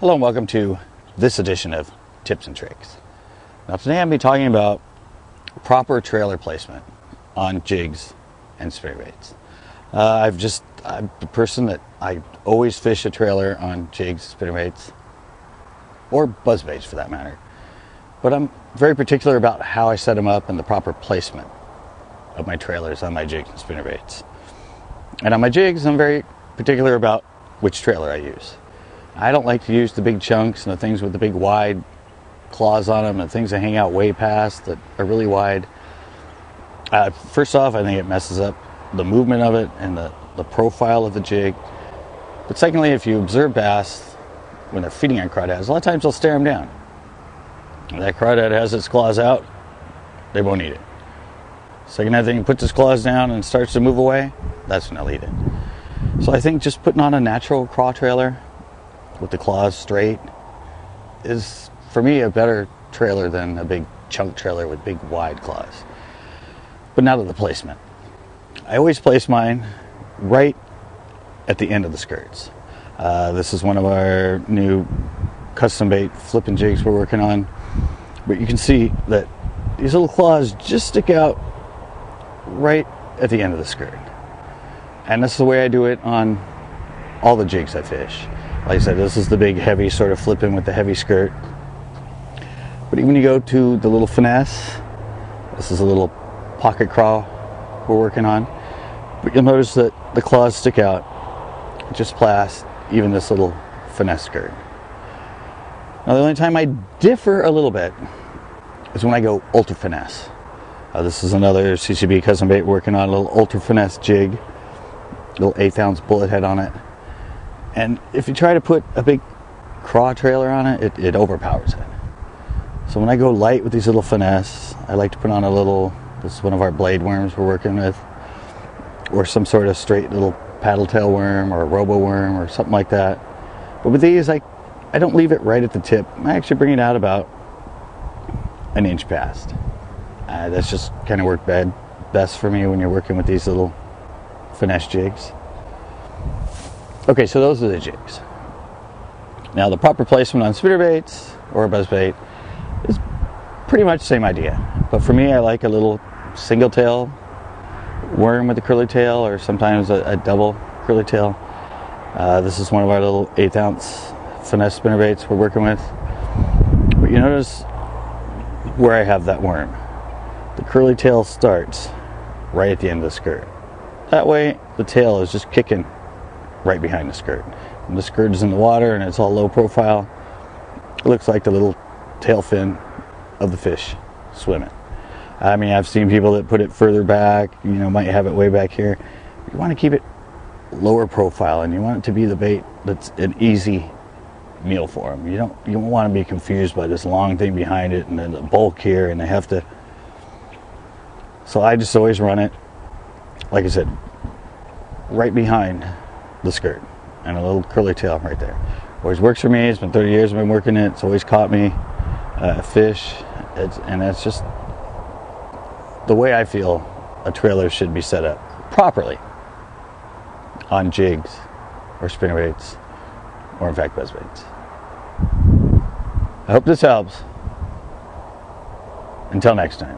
Hello and welcome to this edition of Tips and Tricks. Now today I'm going to be talking about proper trailer placement on jigs and spinnerbaits. I'm the person that I always fish a trailer on jigs, spinnerbaits, or buzzbaits for that matter. But I'm very particular about how I set them up and the proper placement of my trailers on my jigs and spinnerbaits. And on my jigs, I'm very particular about which trailer I use. I don't like to use the big chunks and the things with the big wide claws on them and things that hang out way past that are really wide. First off, I think it messes up the movement of it and the profile of the jig. But secondly, if you observe bass when they're feeding on crawdads, a lot of times they'll stare them down. When that crawdad has its claws out, they won't eat it. Second that thing puts its claws down and starts to move away, that's when they'll eat it. So I think just putting on a natural craw trailer with the claws straight is, for me, a better trailer than a big chunk trailer with big wide claws. But now to the placement. I always place mine right at the end of the skirts. This is one of our new custom bait flipping jigs we're working on. But you can see that these little claws just stick out right at the end of the skirt. And this is the way I do it on all the jigs I fish. Like I said, this is the big heavy sort of flipping with the heavy skirt. But even when you go to the little finesse, this is a little pocket craw we're working on. But you'll notice that the claws stick out just past even this little finesse skirt. Now the only time I differ a little bit is when I go ultra finesse. This is another CCB custom bait working on a little ultra finesse jig, little 1/8 ounce bullet head on it. And if you try to put a big craw trailer on it, it overpowers it. So when I go light with these little finesse, I like to put on a little, this is one of our blade worms we're working with, or some sort of straight little paddle tail worm or a robo worm or something like that. But with these, I don't leave it right at the tip. I actually bring it out about an inch past. That's just kind of worked best for me when you're working with these little finesse jigs. Okay, so those are the jigs. Now the proper placement on spinnerbaits or a buzzbait is pretty much the same idea. But for me, I like a little single tail worm with a curly tail, or sometimes a double curly tail. This is one of our little 1/8 ounce finesse spinnerbaits we're working with. But you notice where I have that worm. The curly tail starts right at the end of the skirt. That way the tail is just kicking right behind the skirt. When the skirt is in the water and it's all low profile, it looks like the little tail fin of the fish swimming. I mean, I've seen people that put it further back, might have it way back here. You want to keep it lower profile, and you want it to be the bait that's an easy meal for them. You don't want to be confused by this long thing behind it and then the bulk here, and they have to. So I just always run it, like I said, right behind the skirt, and a little curly tail right there. Always works for me. It's been 30 years I've been working it. It's always caught me a fish. And that's just the way I feel a trailer should be set up properly on jigs or spinnerbaits, or in fact buzzbaits. I hope this helps. Until next time.